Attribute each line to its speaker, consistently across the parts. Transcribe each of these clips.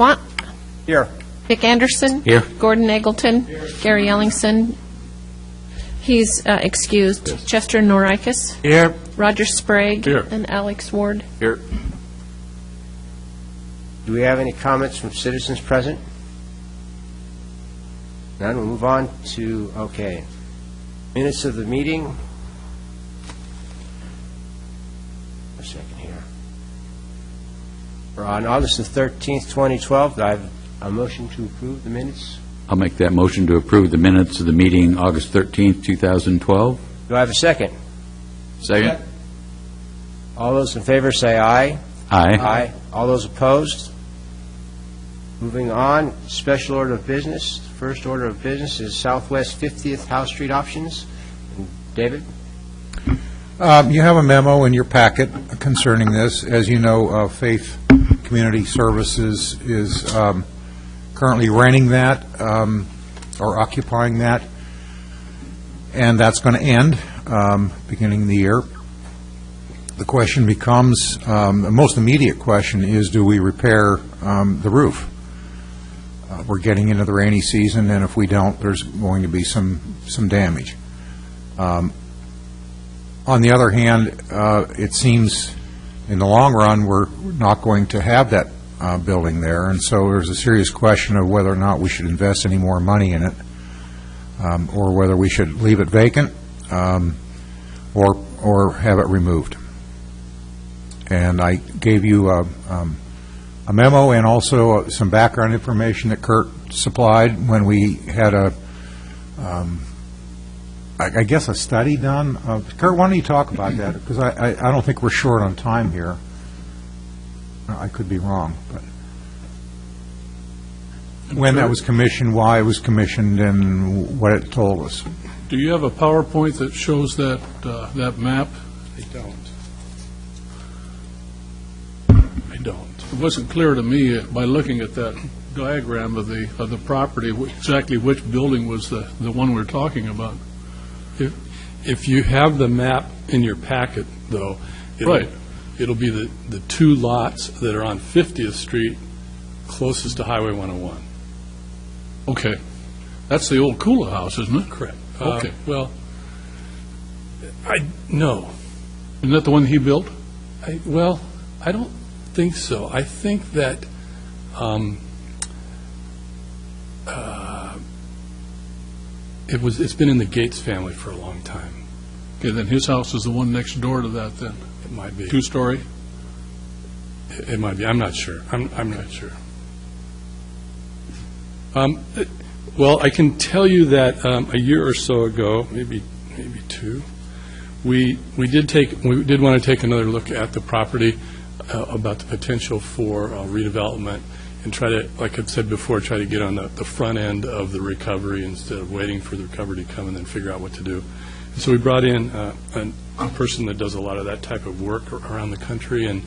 Speaker 1: Watt.
Speaker 2: Here.
Speaker 1: Dick Anderson.
Speaker 3: Here.
Speaker 1: Gordon Eggleton. Here. Gary Ellingson. He's excused.
Speaker 3: Yes.
Speaker 1: Chester Norikis.
Speaker 3: Here.
Speaker 1: Roger Sprague.
Speaker 3: Here.
Speaker 1: And Alex Ward.
Speaker 3: Here.
Speaker 2: Do we have any comments from citizens present? None. We'll move on to, okay, minutes of the meeting. A second here. We're on August the 13th, 2012. Do I have a motion to approve the minutes?
Speaker 3: I'll make that motion to approve the minutes of the meeting August 13th, 2012.
Speaker 2: Do I have a second?
Speaker 3: Second.
Speaker 2: All those in favor say aye.
Speaker 3: Aye.
Speaker 2: Aye. All those opposed? Moving on, special order of business. First order of business is Southwest 50th House Street options. David?
Speaker 4: You have a memo in your packet concerning this. As you know, Faith Community Services is currently renting that or occupying that, and that's going to end beginning of the year. The question becomes, the most immediate question is, do we repair the roof? We're getting into the rainy season, and if we don't, there's going to be some damage. On the other hand, it seems in the long run we're not going to have that building there, and so there's a serious question of whether or not we should invest any more money in it, or whether we should leave it vacant or have it removed. And I gave you a memo and also some background information that Kurt supplied when we had I guess a study done. Kurt, why don't you talk about that? Because I don't think we're short on time here. I could be wrong, but when that was commissioned, why it was commissioned, and what it told us.
Speaker 5: Do you have a PowerPoint that shows that that map?
Speaker 6: I don't.
Speaker 5: It wasn't clear to me by looking at that diagram of the property exactly which building was the one we're talking about.
Speaker 6: If you have the map in your packet, though, it'll be the two lots that are on 50th Street closest to Highway 101.
Speaker 5: Okay. That's the old Kula house, isn't it?
Speaker 6: Correct.
Speaker 5: Okay.
Speaker 6: Well, no.
Speaker 5: Isn't that the one he built?
Speaker 6: I don't think so. I think that it's been in the Gates family for a long time.
Speaker 5: Okay, then his house is the one next door to that then?
Speaker 6: It might be.
Speaker 5: Two-story?
Speaker 6: It might be. I'm not sure. I'm not sure. Well, I can tell you that a year or so ago, maybe two, we did want to take another look at the property about the potential for redevelopment and try to, like I've said before, try to get on the front end of the recovery instead of waiting for the recovery to come and then figure out what to do. And so we brought in a person that does a lot of that type of work around the country, and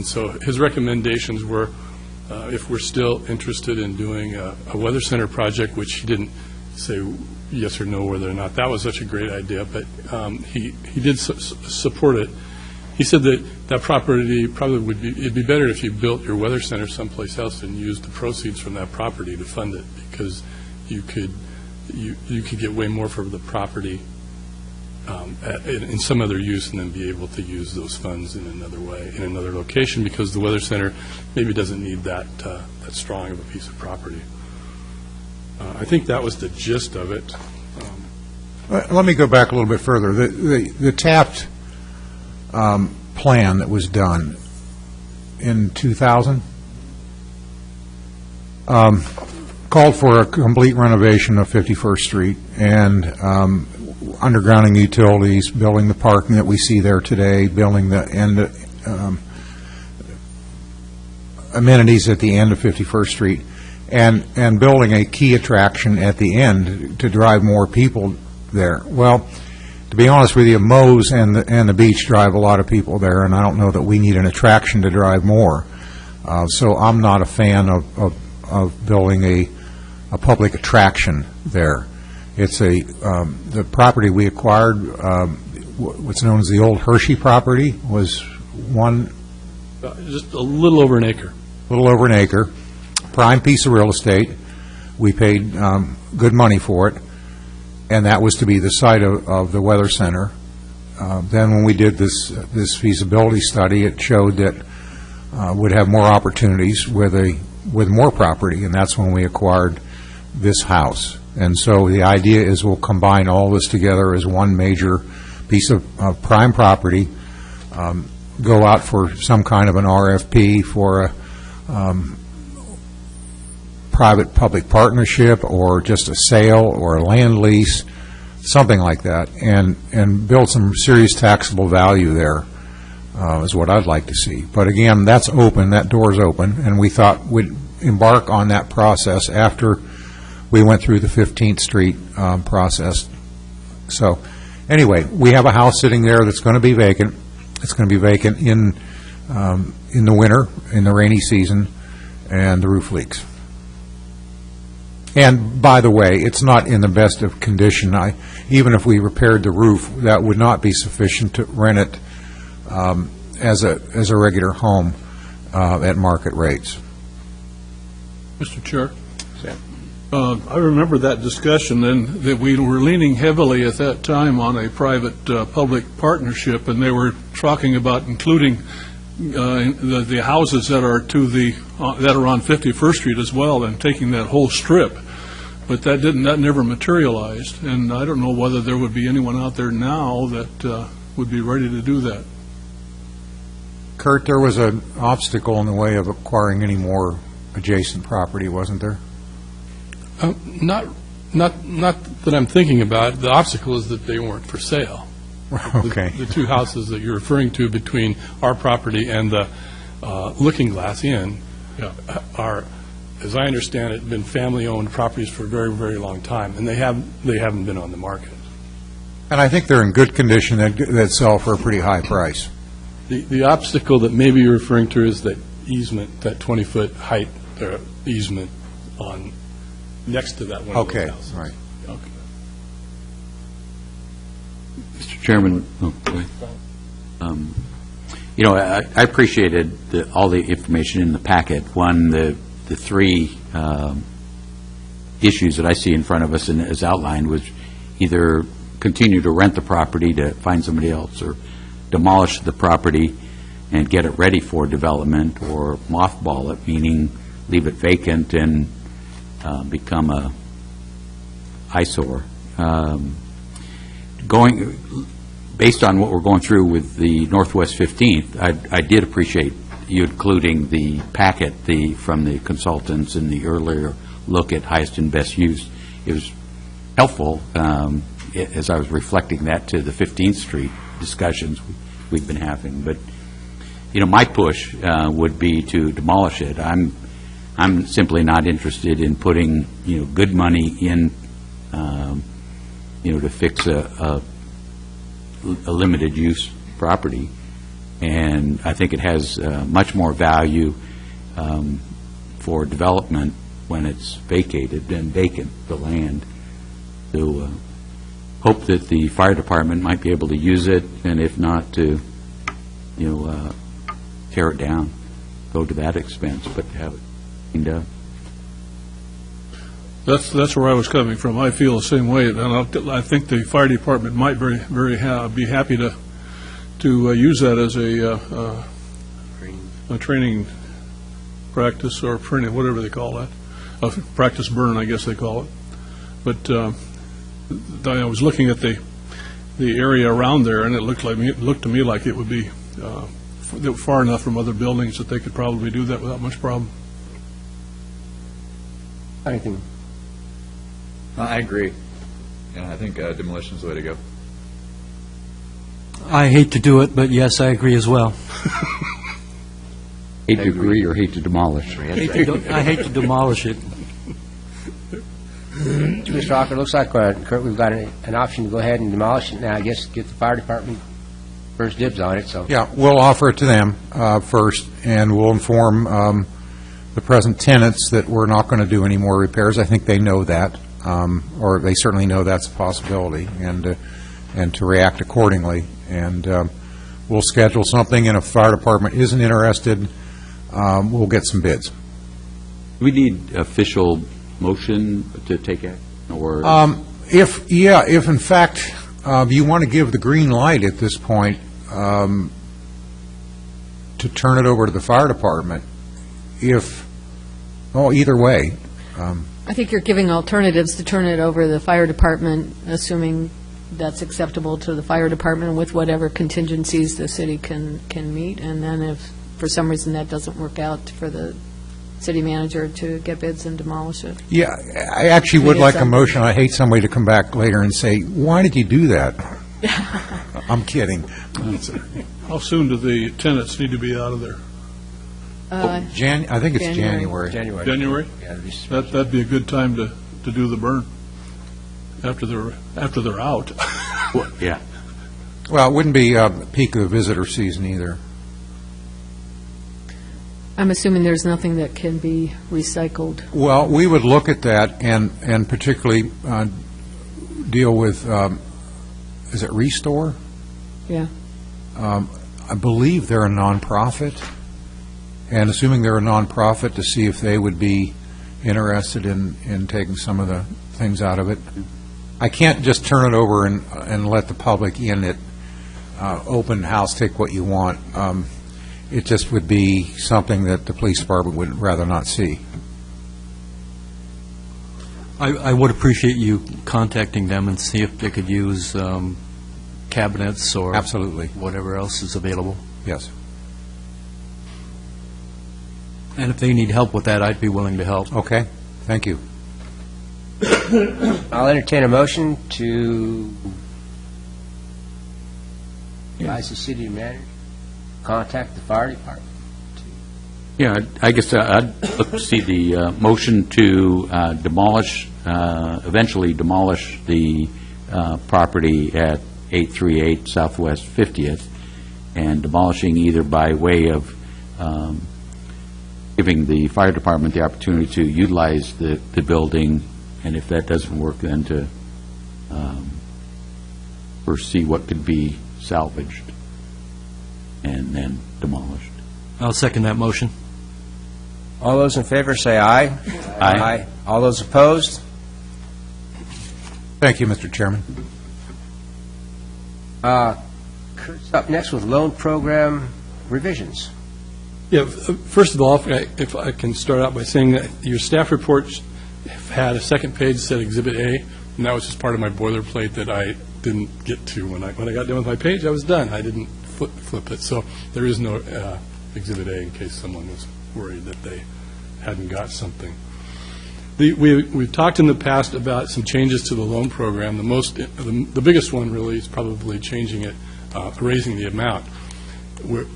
Speaker 6: so his recommendations were, if we're still interested in doing a weather center project, which he didn't say yes or no whether or not that was such a great idea, but he did support it. He said that property probably it'd be better if you built your weather center someplace else and used the proceeds from that property to fund it, because you could get way more for the property in some other use, and then be able to use those funds in another way, in another location, because the weather center maybe doesn't need that strong of a piece of property. I think that was the gist of it.
Speaker 4: Let me go back a little bit further. The Taft plan that was done in 2000 called for a complete renovation of 51st Street and undergrounding utilities, building the parking that we see there today, building the amenities at the end of 51st Street, and building a key attraction at the end to drive more people there. Well, to be honest with you, Moe's and the beach drive a lot of people there, and I don't know that we need an attraction to drive more. So I'm not a fan of building a public attraction there. It's the property we acquired, what's known as the old Hershey property, was
Speaker 6: Just a little over an acre.
Speaker 4: A little over an acre. prime piece of real estate. We paid good money for it, and that was to be the site of the weather center. Then when we did this feasibility study, it showed that would have more opportunities with more property, and that's when we acquired this house. And so the idea is we'll combine all this together as one major piece of prime property, go out for some kind of an RFP for a private-public partnership or just a sale or a land lease, something like that, and build some serious taxable value there is what I'd like to see. But again, that's open, that door's open, and we thought we'd embark on that process after we went through the 15th Street process. So anyway, we have a house sitting there that's going to be vacant. It's going to be vacant in the winter, in the rainy season, and the roof leaks. And by the way, it's not in the best of condition. Even if we repaired the roof, that would not be sufficient to rent it as a regular home at market rates.
Speaker 5: Mr. Chair? I remember that discussion, and that we were leaning heavily at that time on a private-public partnership, and they were talking about including the houses that are that are on 51st Street as well, and taking that whole strip. But that never materialized, and I don't know whether there would be anyone out there now that would be ready to do that.
Speaker 4: Kurt, there was an obstacle in the way of acquiring any more adjacent property, wasn't there?
Speaker 6: Not that I'm thinking about. The obstacle is that they weren't for sale.
Speaker 4: Okay.
Speaker 6: The two houses that you're referring to between our property and the Looking Glass Inn are, as I understand it, been family-owned properties for a very, very long time, and they haven't been on the market.
Speaker 4: And I think they're in good condition that sell for a pretty high price.
Speaker 6: The obstacle that maybe you're referring to is that easement, that 20-foot height easement on next to that one of those houses.
Speaker 4: Right.
Speaker 6: Okay.
Speaker 3: Mr. Chairman, I appreciated all the information in the packet. One, the three issues that I see in front of us and as outlined was either continue to rent the property to find somebody else, or demolish the property and get it ready for development, or mothball it, meaning leave it vacant and become a eyesore. Based on what we're going through with the Northwest 15th, I did appreciate you including the packet from the consultants and the earlier look at highest and best use. It was helpful as I was reflecting that to the 15th Street discussions we've been having. But my push would be to demolish it. I'm simply not interested in putting good money in to fix a limited use property, and I think it has much more value for development when it's vacated than vacant, the land. So hope that the fire department might be able to use it, and if not, to tear it down, go to that expense, but to have it cleaned up.
Speaker 5: That's where I was coming from. I feel the same way, and I think the fire department might be happy to use that as a training practice, or training, whatever they call that, a practice burn, I guess they call it. But I was looking at the area around there, and it looked to me like it would be far enough from other buildings that they could probably do that without much problem.
Speaker 2: Anything?
Speaker 7: I agree. Yeah, I think demolition is the way to go.
Speaker 8: I hate to do it, but yes, I agree as well.
Speaker 3: Hate to agree or hate to demolish?
Speaker 8: I hate to demolish it.
Speaker 2: Mr. Walker, looks like, Kurt, we've got an option to go ahead and demolish it now. I guess get the fire department first dibs on it. So
Speaker 4: Yeah, we'll offer it to them first, and we'll inform the present tenants that we're not going to do any more repairs. I think they know that, or they certainly know that's a possibility, and to react accordingly. And we'll schedule something, and if the fire department isn't interested, we'll get some bids.
Speaker 3: Do we need official motion to take action, or?
Speaker 4: If in fact you want to give the green light at this point to turn it over to the fire department, either way.
Speaker 9: I think you're giving alternatives to turn it over to the fire department, assuming that's acceptable to the fire department with whatever contingencies the city can meet, and then if for some reason that doesn't work out, for the city manager to get bids and demolish it.
Speaker 4: Yeah, I actually would like a motion. I hate somebody to come back later and say, why did you do that? I'm kidding.
Speaker 5: How soon do the tenants need to be out of there?
Speaker 4: I think it's January.
Speaker 5: January?
Speaker 2: Yeah,
Speaker 5: That'd be a good time to do the burn, after they're out.
Speaker 3: Yeah.
Speaker 4: Well, it wouldn't be peak of the visitor season either.
Speaker 9: I'm assuming there's nothing that can be recycled.
Speaker 4: Well, we would look at that and particularly deal with, is it Restore?
Speaker 9: Yeah.
Speaker 4: I believe they're a nonprofit, and assuming they're a nonprofit, to see if they would be interested in taking some of the things out of it. I can't just turn it over and let the public in it, open house, take what you want. It just would be something that the police department would rather not see.
Speaker 8: I would appreciate you contacting them and see if they could use cabinets or
Speaker 4: Absolutely.
Speaker 8: whatever else is available.
Speaker 4: Yes.
Speaker 8: And if they need help with that, I'd be willing to help.
Speaker 4: Okay. Thank you.
Speaker 2: I'll entertain a motion to advise the city manager, contact the fire department.
Speaker 3: Yeah, I guess I'd look to see the motion to eventually demolish the property at 838 Southwest 50th, and demolishing either by way of giving the fire department the opportunity to utilize the building, and if that doesn't work, then to first see what could be salvaged and then demolished.
Speaker 8: I'll second that motion.
Speaker 2: All those in favor say aye.
Speaker 3: Aye.
Speaker 2: All those opposed?
Speaker 4: Thank you, Mr. Chairman.
Speaker 2: Kurt's up next with loan program revisions.
Speaker 6: Yeah, first of all, if I can start out by saying that your staff report had a second page that said Exhibit A, and that was just part of my boilerplate that I didn't get to. When I got done with my page, I was done. I didn't flip it. So there is no Exhibit A in case someone was worried that they hadn't got something. We've talked in the past about some changes to the loan program. The biggest one really is probably changing it, raising the amount. We're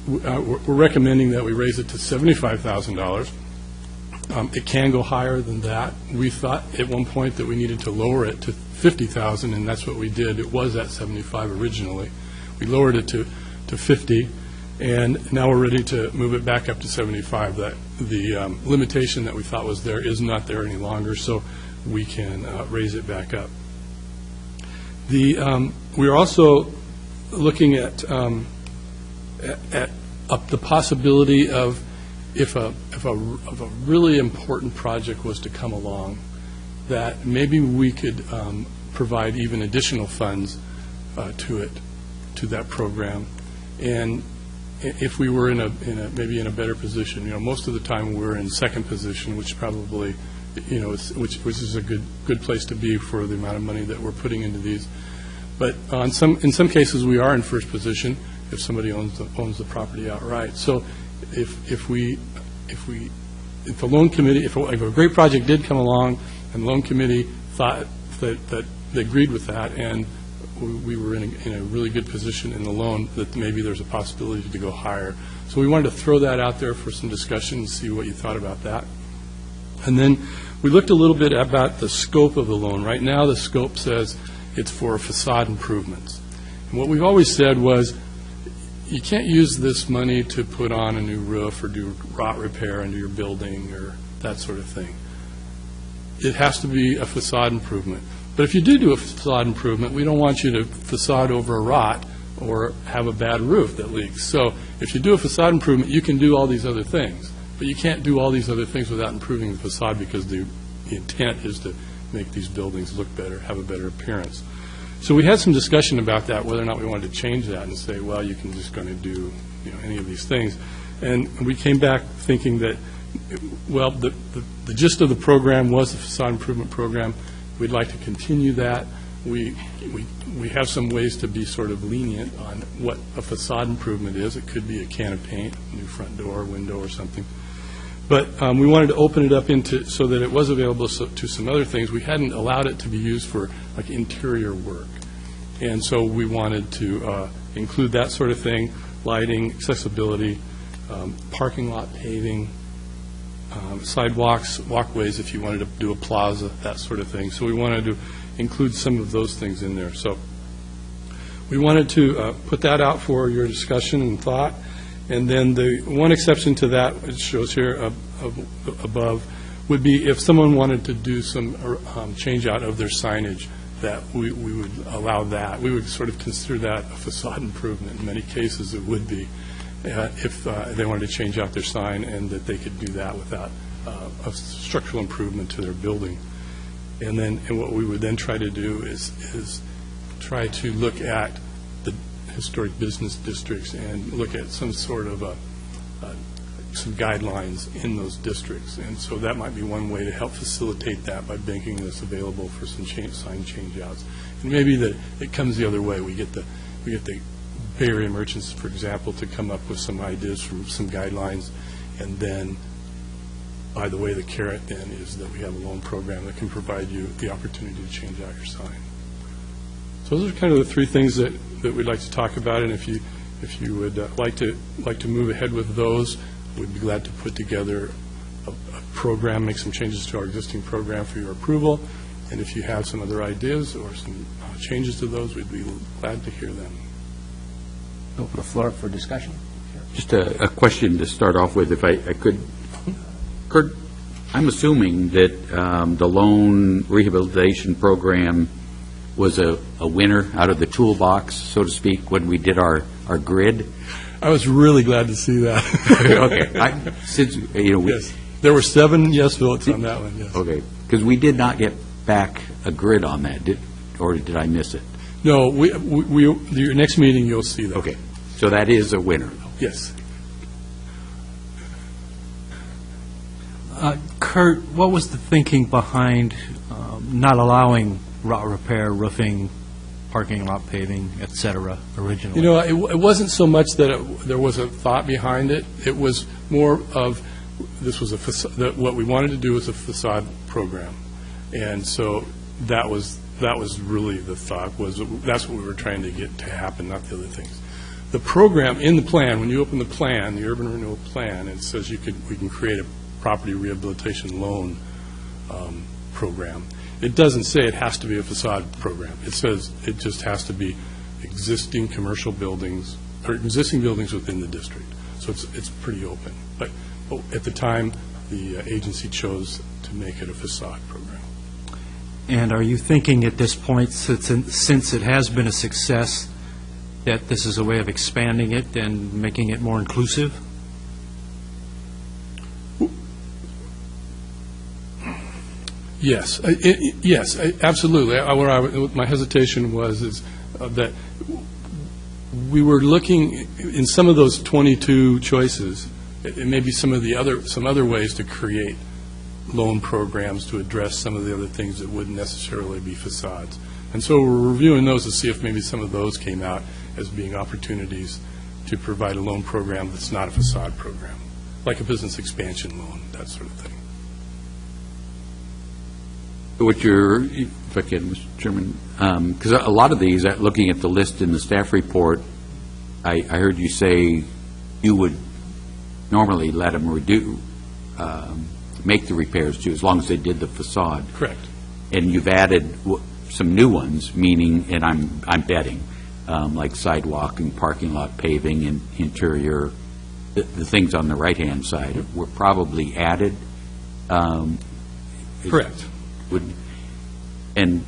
Speaker 6: recommending that we raise it to $75,000. It can go higher than that. We thought at one point that we needed to lower it to $50,000, and that's what we did. It was at 75 originally. We lowered it to 50, and now we're ready to move it back up to 75. That the limitation that we thought was there is not there any longer, so we can raise it back up. We're also looking at the possibility of if a really important project was to come along, that maybe we could provide even additional funds to that program. And if we were maybe in a better position, most of the time we're in second position, which probably, which is a good place to be for the amount of money that we're putting into these. But in some cases we are in first position if somebody owns the property outright. So if the loan committee, if a great project did come along and the loan committee thought that they agreed with that, and we were in a really good position in the loan, that maybe there's a possibility to go higher. So we wanted to throw that out there for some discussion and see what you thought about that. And then we looked a little bit about the scope of the loan. Right now the scope says it's for facade improvements. And what we've always said was, you can't use this money to put on a new roof or do rot repair into your building or that sort of thing. It has to be a facade improvement. But if you do a facade improvement, we don't want you to facade over a rot or have a bad roof that leaks. So if you do a facade improvement, you can do all these other things. But you can't do all these other things without improving the facade, because the intent is to make these buildings look better, have a better appearance. So we had some discussion about that, whether or not we wanted to change that and say, well, you can just going to do any of these things. And we came back thinking that, well, the gist of the program was the facade improvement program. We'd like to continue that. We have some ways to be sort of lenient on what a facade improvement is. It could be a can of paint, a new front door, window, or something. But we wanted to open it up into so that it was available to some other things. We hadn't allowed it to be used for like interior work, and so we wanted to include that sort of thing: lighting, accessibility, parking lot paving, sidewalks, walkways. If you wanted to do a plaza, that sort of thing. So we wanted to include some of those things in there. So we wanted to put that out for your discussion and thought. And then the one exception to that, it shows here above, would be if someone wanted to do some change out of their signage, that we would allow that. We would sort of consider that a facade improvement. In many cases, it would be if they wanted to change out their sign, and that they could do that without a structural improvement to their building. And what we would then try to do is try to look at the historic business districts and look at some sort of some guidelines in those districts. And so that might be one way to help facilitate that, by making this available for some sign change-outs. And maybe that it comes the other way. We get the Bay Area merchants, for example, to come up with some ideas from some guidelines, and then, by the way, the carrot then is that we have a loan program that can provide you the opportunity to change out your sign. So those are kind of the three things that we'd like to talk about, and if you would like to move ahead with those, we'd be glad to put together a program, make some changes to our existing program for your approval. And if you have some other ideas or some changes to those, we'd be glad to hear them.
Speaker 2: Open the floor for discussion.
Speaker 3: Just a question to start off with, if I could. Kurt, I'm assuming that the loan rehabilitation program was a winner out of the toolbox, so to speak, when we did our grid.
Speaker 6: I was really glad to see that.
Speaker 3: Okay. Since,
Speaker 6: yes. There were 7 yes votes on that one, yes.
Speaker 3: Okay. Because we did not get back a grid on that, or did I miss it?
Speaker 6: No, your next meeting, you'll see that.
Speaker 3: Okay. So that is a winner.
Speaker 6: Yes.
Speaker 8: Kurt, what was the thinking behind not allowing rot repair, roofing, parking lot paving, et cetera, originally?
Speaker 6: It wasn't so much that there was a thought behind it. It was more of, this was what we wanted to do was a facade program. And so that was really the thought, that's what we were trying to get to happen, not the other things. The program, in the plan, when you open the plan, the urban renewal plan, it says we can create a property rehabilitation loan program. It doesn't say it has to be a facade program. It says it just has to be existing commercial buildings, or existing buildings within the district. So it's pretty open. But at the time, the agency chose to make it a facade program.
Speaker 8: And are you thinking at this point, since it has been a success, that this is a way of expanding it and making it more inclusive?
Speaker 6: Yes, yes, absolutely. My hesitation is that we were looking in some of those 22 choices. It may be some other ways to create loan programs to address some of the other things that wouldn't necessarily be facades. And so we're reviewing those to see if maybe some of those came out as being opportunities to provide a loan program that's not a facade program, like a business expansion loan, that sort of thing.
Speaker 3: If I can, Mr. Chairman, because a lot of these, looking at the list in the staff report, I heard you say you would normally let them make the repairs too, as long as they did the facade.
Speaker 6: Correct.
Speaker 3: And you've added some new ones, meaning, and I'm betting, like sidewalk and parking lot paving and interior, the things on the right-hand side were probably added.
Speaker 6: Correct.
Speaker 3: And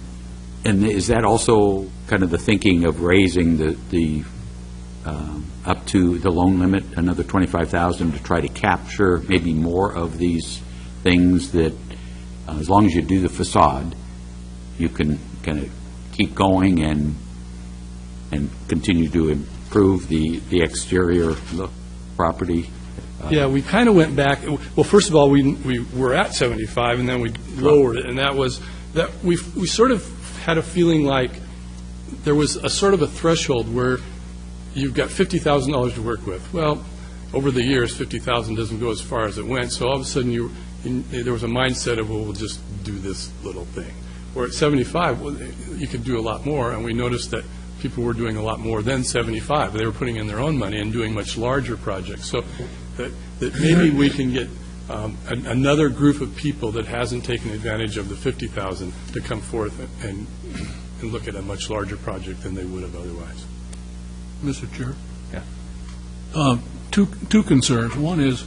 Speaker 3: is that also kind of the thinking of raising the up to the loan limit, another $25,000 to try to capture maybe more of these things that, as long as you do the facade, you can kind of keep going and continue to improve the exterior look property.
Speaker 6: Yeah, we kind of went back, well, first of all, we were at 75, and then we lowered it, and that was, that we sort of had a feeling like there was a sort of a threshold where you've got $50,000 to work with. Well, over the years, $50,000 doesn't go as far as it went, so all of a sudden there was a mindset of, well, we'll just do this little thing. Where at 75, well, you could do a lot more, and we noticed that people were doing a lot more than 75. They were putting in their own money and doing much larger projects. So that maybe we can get another group of people that hasn't taken advantage of the 50,000 to come forth and look at a much larger project than they would have otherwise.
Speaker 5: Mr. Chair?
Speaker 7: Yeah.
Speaker 5: Two concerns. One is,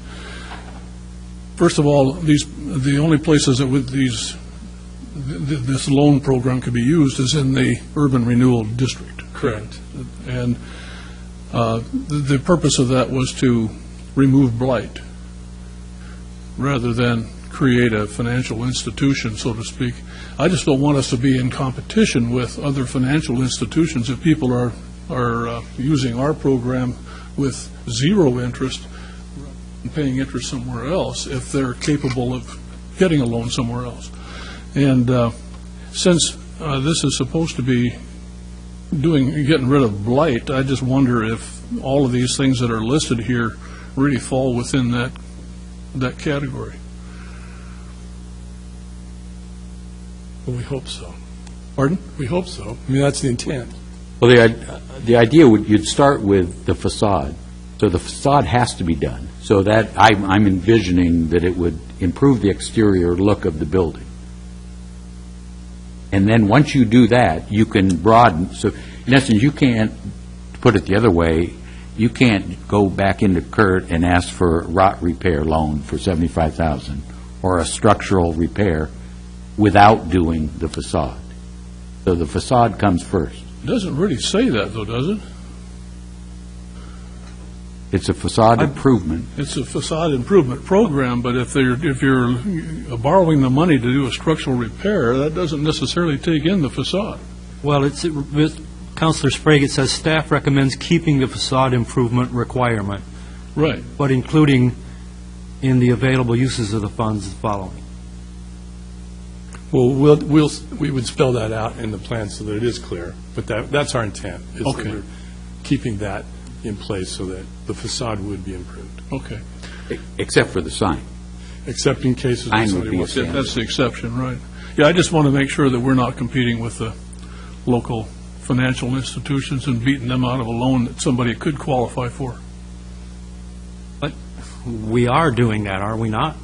Speaker 5: first of all, the only places that this loan program could be used is in the urban renewal district.
Speaker 6: Correct.
Speaker 5: And the purpose of that was to remove blight rather than create a financial institution, so to speak. I just don't want us to be in competition with other financial institutions if people are using our program with zero interest and paying interest somewhere else if they're capable of getting a loan somewhere else. And since this is supposed to be getting rid of blight, I just wonder if all of these things that are listed here really fall within that category.
Speaker 6: Well, we hope so.
Speaker 5: Pardon?
Speaker 6: We hope so. I mean, that's the intent.
Speaker 3: Well, the idea would, you'd start with the facade. So the facade has to be done. So that I'm envisioning that it would improve the exterior look of the building. And then once you do that, you can broaden. So in essence, you can't, to put it the other way, you can't go back into Kurt and ask for a rot repair loan for $75,000 or a structural repair without doing the facade. So the facade comes first.
Speaker 5: It doesn't really say that, though, does it?
Speaker 3: It's a facade improvement.
Speaker 5: It's a facade improvement program, but if you're borrowing the money to do a structural repair, that doesn't necessarily take in the facade.
Speaker 8: Well, with Councilor Sprague, it says staff recommends keeping the facade improvement requirement,
Speaker 5: Right.
Speaker 8: but including in the available uses of the funds the following.
Speaker 6: Well, we would spell that out in the plan so that it is clear, but that's our intent, is that
Speaker 5: Okay.
Speaker 6: we're keeping that in place so that the facade would be improved,
Speaker 5: Okay.
Speaker 3: Except for the sign.
Speaker 6: except in cases
Speaker 3: Sign
Speaker 6: where
Speaker 3: would
Speaker 6: somebody
Speaker 3: be a
Speaker 6: wants
Speaker 5: Yeah,
Speaker 3: standard.
Speaker 5: that's the exception, right. Yeah, I just want to make sure that we're not competing with the local financial institutions and beating them out of a loan that somebody could qualify for.
Speaker 8: But we are doing that, are we not?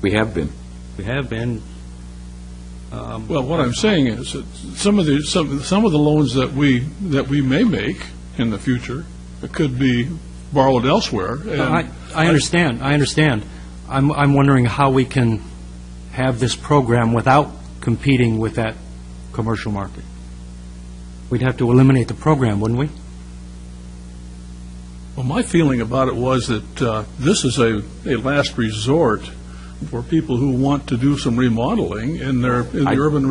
Speaker 3: We have been.
Speaker 8: We have been.
Speaker 5: Well, what I'm saying is that some of the loans that we may make in the future could be borrowed elsewhere. And
Speaker 8: I understand. I'm wondering how we can have this program without competing with that commercial market. We'd have to eliminate the program, wouldn't we?
Speaker 5: Well, my feeling about it was that this is a last resort for people who want to do some remodeling in the urban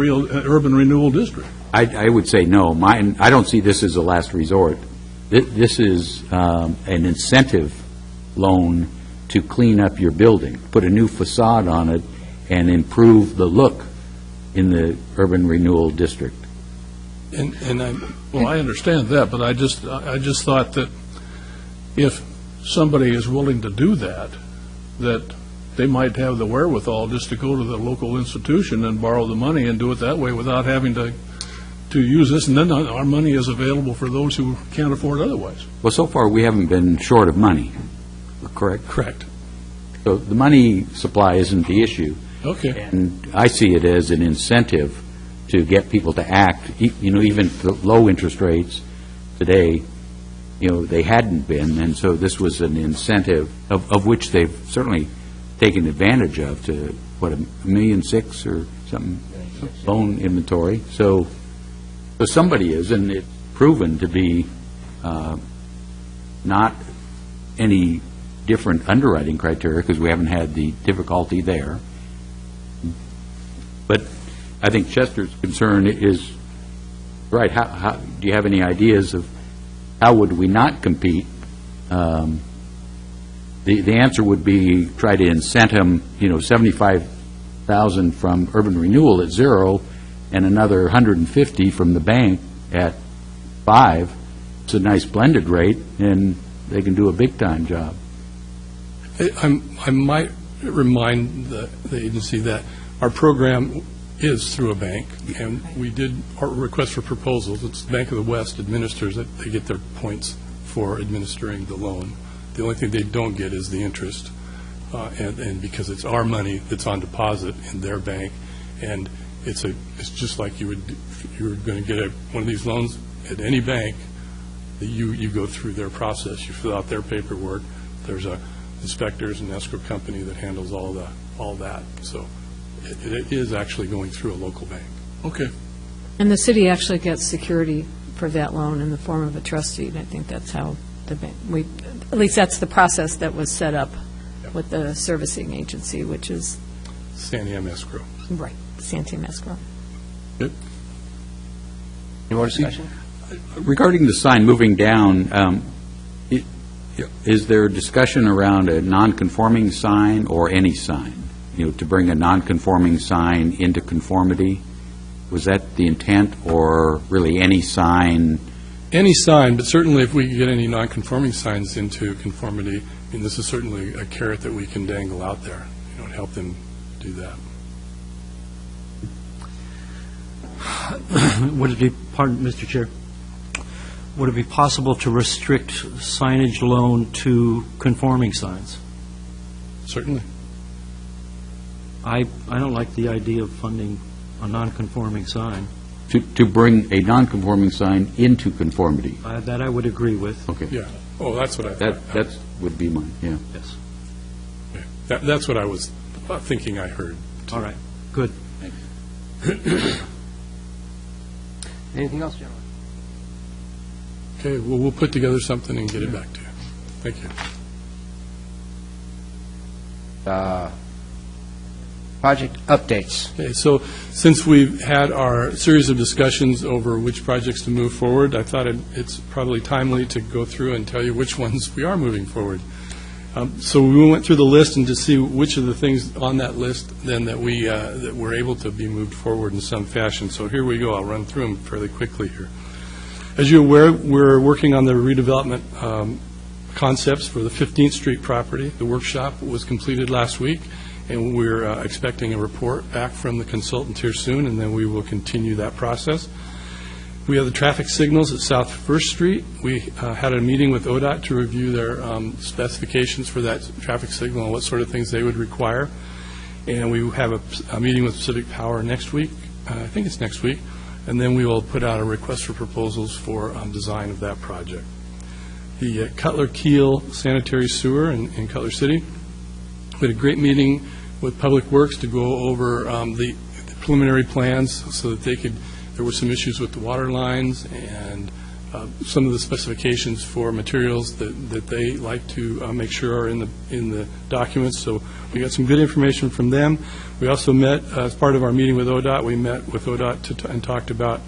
Speaker 5: renewal district.
Speaker 3: I would say no. I don't see this as a last resort. This is an incentive loan to clean up your building, put a new facade on it, and improve the look in the urban renewal district.
Speaker 5: Well, I understand that, but I just thought that if somebody is willing to do that they might have the wherewithal just to go to the local institution and borrow the money and do it that way without having to use this, and then our money is available for those who can't afford otherwise.
Speaker 3: Well, so far, we haven't been short of money, correct?
Speaker 5: Correct.
Speaker 3: So the money supply isn't the issue.
Speaker 5: Okay.
Speaker 3: And I see it as an incentive to get people to act, even for low interest rates today, they hadn't been, and so this was an incentive of which they've certainly taken advantage of to, what, $1.6 million or something, loan inventory. So somebody is, and it's proven to be not any different underwriting criteria, because we haven't had the difficulty there. But I think Chester's concern is, right, how, do you have any ideas of how would we not compete? The answer would be try to incent him, 75,000 from urban renewal at 0 and another 150 from the bank at 5. It's a nice blended rate, and they can do a big-time job.
Speaker 6: I might remind the agency that our program is through a bank, and we did our request for proposals. It's Bank of the West administers it. They get their points for administering the loan. The only thing they don't get is the interest, and because it's our money that's on deposit in their bank, and it's just like you were going to get one of these loans at any bank. You go through their process. You fill out their paperwork. There's inspectors and escrow company that handles all that. So it is actually going through a local bank.
Speaker 5: Okay.
Speaker 9: And the city actually gets security for that loan in the form of a trustee, and I think that's how the bank, at least that's the process that was set up with the servicing agency, which is...
Speaker 6: Santiam Escrow.
Speaker 9: Right, Santiam Escrow.
Speaker 6: Yep.
Speaker 2: Any more discussion?
Speaker 3: Regarding the sign moving down, is there discussion around a non-conforming sign or any sign? To bring a non-conforming sign into conformity? Was that the intent, or really any sign?
Speaker 6: Any sign, but certainly if we could get any non-conforming signs into conformity, I mean, this is certainly a carrot that we can dangle out there, and help them do that.
Speaker 8: Would it be, pardon, Mr. Chair, would it be possible to restrict signage loan to conforming signs?
Speaker 6: Certainly.
Speaker 8: I don't like the idea of funding a non-conforming sign.
Speaker 3: To bring a non-conforming sign into conformity?
Speaker 8: That I would agree with.
Speaker 3: Okay.
Speaker 6: Yeah. Oh, that's what I thought.
Speaker 3: That would be mine, yeah.
Speaker 8: Yes.
Speaker 6: Yeah. That's what I was thinking I heard.
Speaker 8: All right. Good.
Speaker 2: Anything else, gentlemen?
Speaker 6: Okay, well, we'll put together something and get it back to you. Thank you.
Speaker 2: Project updates.
Speaker 6: Okay, so since we've had our series of discussions over which projects to move forward, I thought it's probably timely to go through and tell you which ones we are moving forward. So we went through the list and to see which of the things on that list then that were able to be moved forward in some fashion. So here we go. I'll run through them fairly quickly here. As you're aware, we're working on the redevelopment concepts for the 15th Street property. The workshop was completed last week, and we're expecting a report back from the consultant here soon, and then we will continue that process. We have the traffic signals at South First Street. We had a meeting with ODOT to review their specifications for that traffic signal and what sort of things they would require. And we have a meeting with Pacific Power next week. I think it's next week. And then we will put out a request for proposals for design of that project. The Cutler Keel sanitary sewer in Cutler City. We had a great meeting with Public Works to go over the preliminary plans so that there were some issues with the water lines and some of the specifications for materials that they like to make sure are in the documents. So we got some good information from them. We also met, as part of our meeting with ODOT, we met with ODOT and talked about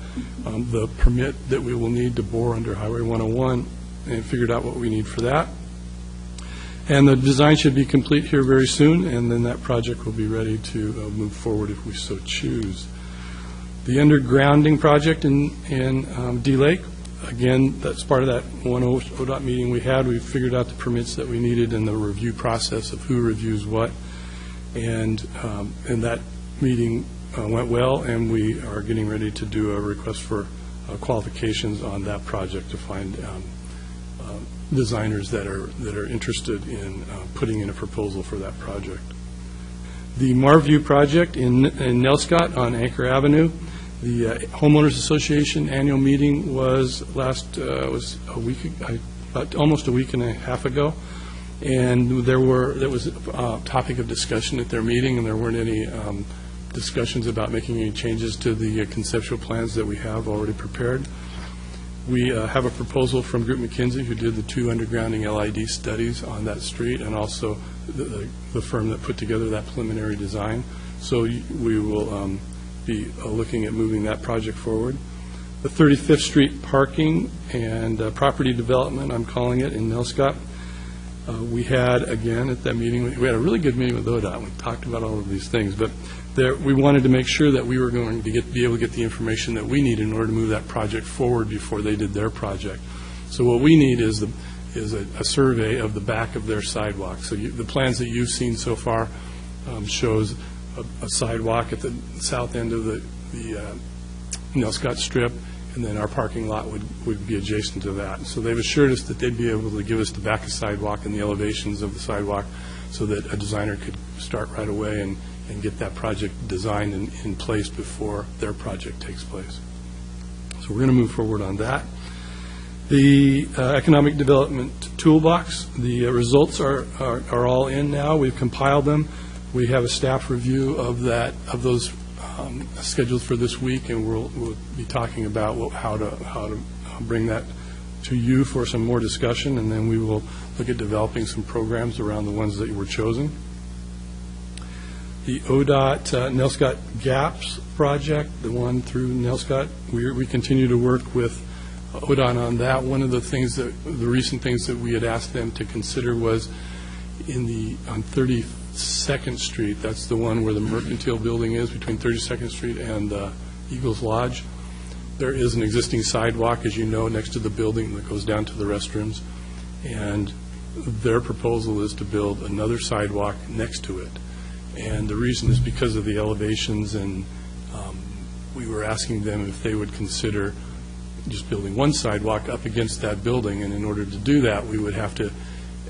Speaker 6: the permit that we will need to bore under Highway 101 and figured out what we need for that. And the design should be complete here very soon, and then that project will be ready to move forward if we so choose. The undergrounding project in D-Lake, again, that's part of that one ODOT meeting we had. We figured out the permits that we needed and the review process of who reviews what. And that meeting went well, and we are getting ready to do a request for qualifications on that project to find designers that are interested in putting in a proposal for that project. The Marview project in Nelscott on Anchor Avenue, the Homeowners Association annual meeting was a week, about almost a week and a half ago, and there was a topic of discussion at their meeting, and there weren't any discussions about making any changes to the conceptual plans that we have already prepared. We have a proposal from Group McKinsey, who did the 2 undergrounding LID studies on that street, and also the firm that put together that preliminary design. So we will be looking at moving that project forward. The 35th Street parking and property development, I'm calling it, in Nelscott. We had, again, at that meeting, we had a really good meeting with ODOT. We talked about all of these things, but we wanted to make sure that we were going to be able to get the information that we need in order to move that project forward before they did their project. So what we need is a survey of the back of their sidewalk. So the plans that you've seen so far shows a sidewalk at the south end of the Nelscott Strip, and then our parking lot would be adjacent to that. So they've assured us that they'd be able to give us the back of sidewalk and the elevations of the sidewalk so that a designer could start right away and get that project designed in place before their project takes place. So we're going to move forward on that. The Economic Development Toolbox, the results are all in now. We've compiled them. We have a staff review of those scheduled for this week, and we'll be talking about how to bring that to you for some more discussion, and then we will look at developing some programs around the ones that were chosen. The ODOT Nelscott Gaps project, the one through Nelscott, we continue to work with ODOT on that. One of the recent things that we had asked them to consider was on 32nd Street. That's the one where the Mercantile Building is, between 32nd Street and Eagles Lodge. There is an existing sidewalk, as you know, next to the building that goes down to the restrooms, and their proposal is to build another sidewalk next to it. And the reason is because of the elevations, and we were asking them if they would consider just building one sidewalk up against that building, and in order to do that, we would have to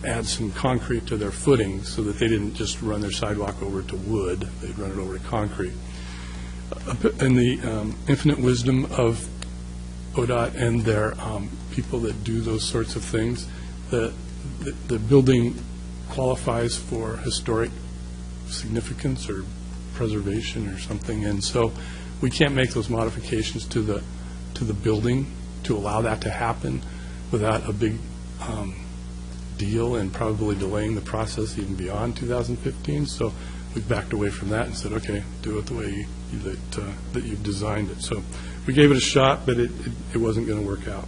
Speaker 6: add some concrete to their footing so that they didn't just run their sidewalk over to wood, they'd run it over to concrete. In the infinite wisdom of ODOT and their people that do those sorts of things, the building qualifies for historic significance or preservation or something, and so we can't make those modifications to the building to allow that to happen without a big deal and probably delaying the process even beyond 2015. So we backed away from that and said, okay, do it the way that you've designed it. So we gave it a shot, but it wasn't going to work out.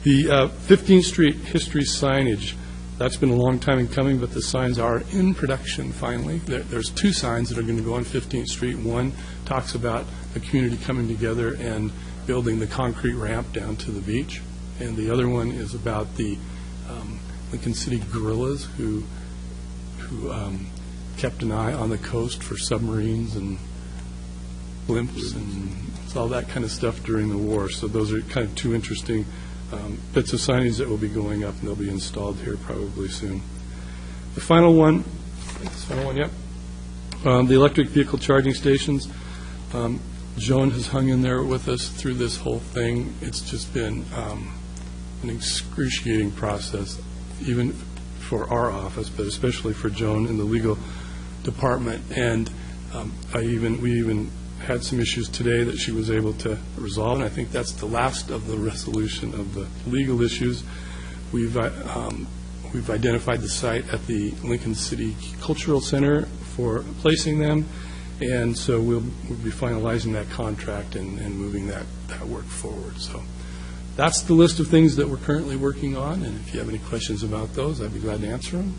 Speaker 6: The 15th Street history signage, that's been a long time in coming, but the signs are in production finally. There's 2 signs that are going to go on 15th Street. One talks about the community coming together and building the concrete ramp down to the beach, and the other one is about the Lincoln City guerrillas who kept an eye on the coast for submarines and blimps and all that kind of stuff during the war. So those are kind of 2 interesting bits of signage that will be going up, and they'll be installed here probably soon. The final one, the electric vehicle charging stations. Joan has hung in there with us through this whole thing. It's just been an excruciating process, even for our office, but especially for Joan in the legal department. And we even had some issues today that she was able to resolve, and I think that's the last of the resolution of the legal issues. We've identified the site at the Lincoln City Cultural Center for placing them, and so we'll be finalizing that contract and moving that work forward. So that's the list of things that we're currently working on, and if you have any questions about those, I'd be glad to answer them.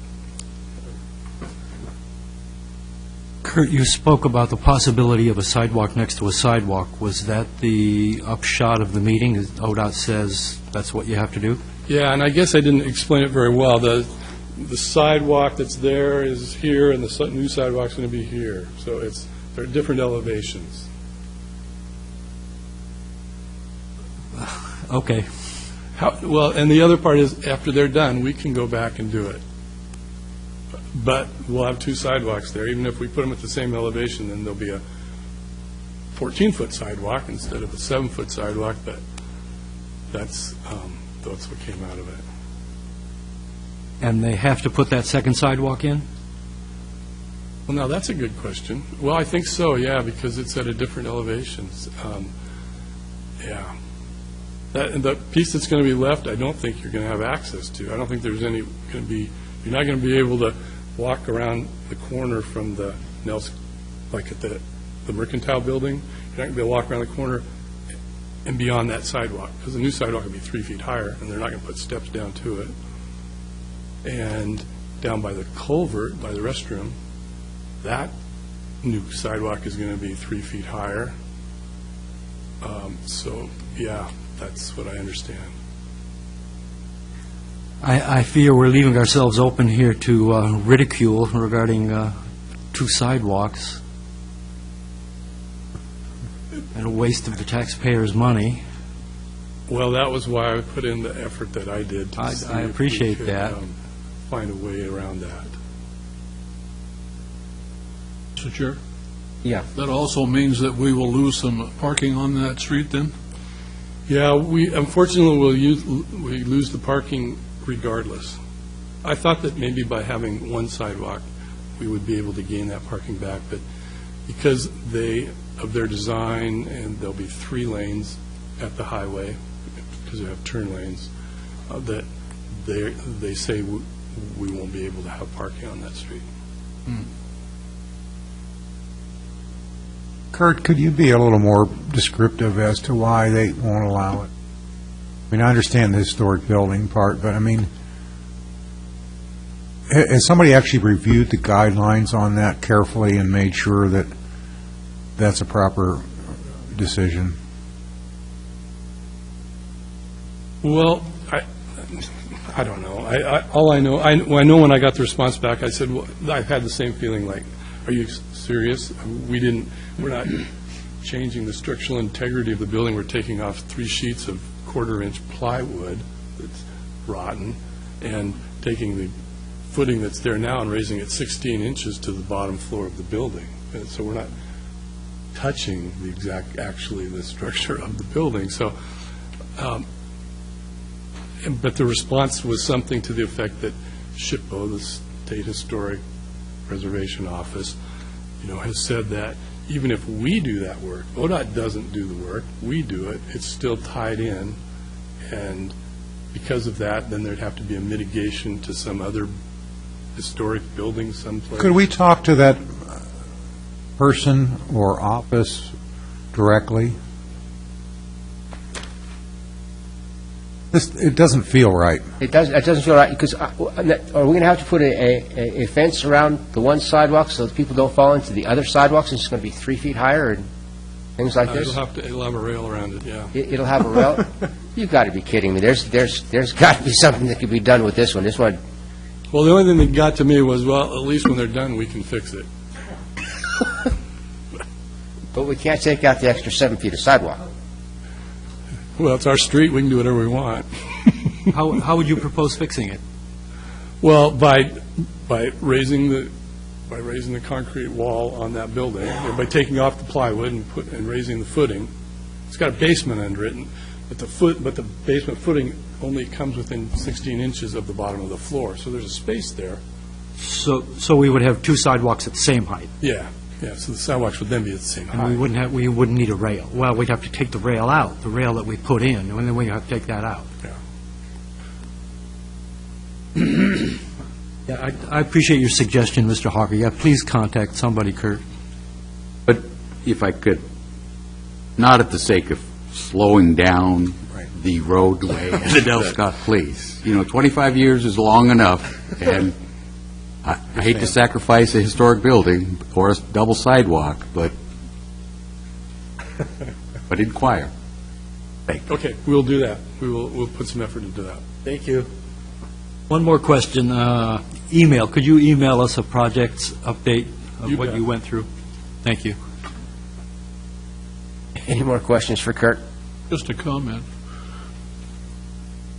Speaker 8: Kurt, you spoke about the possibility of a sidewalk next to a sidewalk. Was that the upshot of the meeting? ODOT says that's what you have to do?
Speaker 6: Yeah, and I guess I didn't explain it very well. The sidewalk that's there is here, and the new sidewalk's going to be here. So they're different elevations.
Speaker 8: Okay.
Speaker 6: Well, and the other part is, after they're done, we can go back and do it. But we'll have 2 sidewalks there. Even if we put them at the same elevation, then there'll be a 14-foot sidewalk instead of a 7-foot sidewalk, but that's what came out of it.
Speaker 8: And they have to put that second sidewalk in?
Speaker 6: Well, now, that's a good question. Well, I think so, yeah, because it's at a different elevation. Yeah. The piece that's going to be left, I don't think you're going to have access to. I don't think there's any going to be, you're not going to be able to walk around the corner from the Nelson, like at the Mercantile Building. You're not going to be able to walk around the corner and beyond that sidewalk, because the new sidewalk will be 3 feet higher, and they're not going to put steps down to it. And down by the culvert, by the restroom, that new sidewalk is going to be 3 feet higher. So, yeah, that's what I understand.
Speaker 8: I fear we're leaving ourselves open here to ridicule regarding 2 sidewalks and a waste of the taxpayers' money.
Speaker 6: Well, that was why I put in the effort that I did to see
Speaker 8: I
Speaker 6: if we
Speaker 8: appreciate
Speaker 6: could,
Speaker 8: that.
Speaker 6: Find a way around that.
Speaker 5: Mr. Chair,
Speaker 2: Yeah.
Speaker 5: that also means that we will lose some parking on that street then?
Speaker 6: Yeah, we unfortunately we lose the parking regardless. I thought that maybe by having one sidewalk, we would be able to gain that parking back, but because of their design, and there'll be 3 lanes at the highway, because they have turn lanes, that they say we won't be able to have parking on that street.
Speaker 4: Kurt, could you be a little more descriptive as to why they won't allow it? I mean, I understand the historic building part, but I mean, has somebody actually reviewed the guidelines on that carefully and made sure that that's a proper decision?
Speaker 6: Well, I don't know. All I know, I know when I got the response back, I said, well, I've had the same feeling, like, are you serious? We're not changing the structural integrity of the building. We're taking off 3 sheets of 1/4-inch plywood that's rotten and taking the footing that's there now and raising it 16 inches to the bottom floor of the building. And so we're not touching actually the structure of the building. So, but the response was something to the effect that SHPO, the State Historic Preservation Office, has said that even if we do that work, ODOT doesn't do the work, we do it, it's still tied in, and because of that, then there'd have to be a mitigation to some other historic building someplace.
Speaker 4: Could we talk to that person or office directly? It doesn't feel right.
Speaker 2: It doesn't feel right, because are we going to have to put a fence around the one sidewalk so that people don't fall into the other sidewalks, and it's going to be 3 feet higher and things like this?
Speaker 6: It'll have a rail around it, yeah.
Speaker 2: It'll have a rail? You've got to be kidding me. There's got to be something that could be done with this one. This one,
Speaker 6: Well, the only thing that got to me was, well, at least when they're done, we can fix it.
Speaker 2: but we can't take out the extra 7 feet of sidewalk.
Speaker 6: Well, it's our street, we can do whatever we want.
Speaker 8: How would you propose fixing it?
Speaker 6: Well, by raising the concrete wall on that building, by taking off the plywood and raising the footing. It's got a basement under it, but the basement footing only comes within 16 inches of the bottom of the floor, so there's a space there.
Speaker 8: So we would have 2 sidewalks at the same height,
Speaker 6: Yeah, so the sidewalks would then be at the same
Speaker 8: and
Speaker 6: height.
Speaker 8: we wouldn't need a rail. Well, we'd have to take the rail out, the rail that we put in, and then we'd have to take that out. Yeah, I appreciate your suggestion, Mr. Hawker. Yeah, please contact somebody, Kurt.
Speaker 3: But if I could, not at the sake of slowing down the roadway at the Del Scott, please. 25 years is long enough, and I hate to sacrifice a historic building or a double sidewalk, but inquire.
Speaker 6: Okay, we'll do that. We'll put some effort into that.
Speaker 8: Thank you. One more question. Email. Could you email us a project's update of
Speaker 6: You
Speaker 8: what
Speaker 6: bet.
Speaker 8: you went through? Thank you.
Speaker 2: Any more questions for Kurt?
Speaker 5: Just a comment.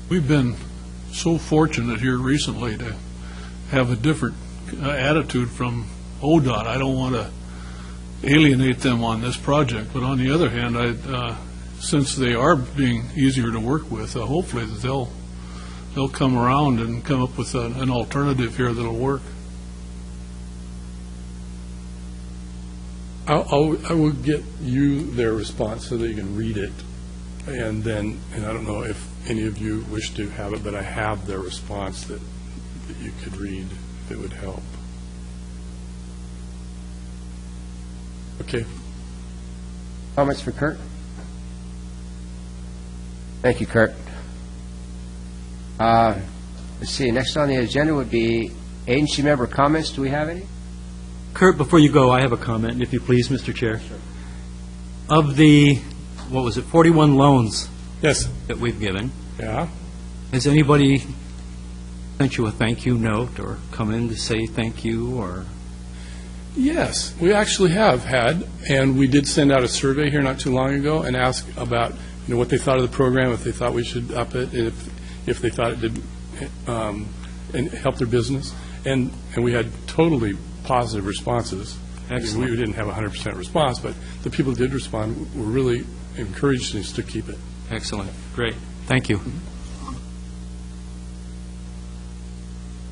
Speaker 5: We've been so fortunate here recently to have a different attitude from ODOT. I don't want to alienate them on this project, but on the other hand, since they are being easier to work with, hopefully that they'll come around and come up with an alternative here that'll work.
Speaker 6: I will get you their response so that you can read it And then, and I don't know if any of you wish to have it, but I have their response that you could read, if it would help. Okay.
Speaker 2: Comments for Kurt? Thank you, Kurt. Let's see, next on the agenda would be agency member comments. Do we have any?
Speaker 8: Kurt, before you go, I have a comment, if you please, Mr. Chair. Of the, 41 loans
Speaker 6: Yes.
Speaker 8: that we've given,
Speaker 6: Yeah.
Speaker 8: has anybody sent you a thank you note or come in to say thank you, or?
Speaker 6: Yes, we actually have had, and we did send out a survey here not too long ago and ask about, what they thought of the program, if they thought we should up it, if they thought it did and help their business, and we had totally positive responses.
Speaker 8: Excellent.
Speaker 6: We didn't have 100% response, but the people who did respond were really encouraged us to keep it.
Speaker 8: Excellent. Great. Thank you.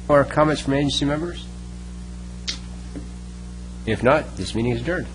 Speaker 2: Or comments from agency members? If not, this meeting is adjourned.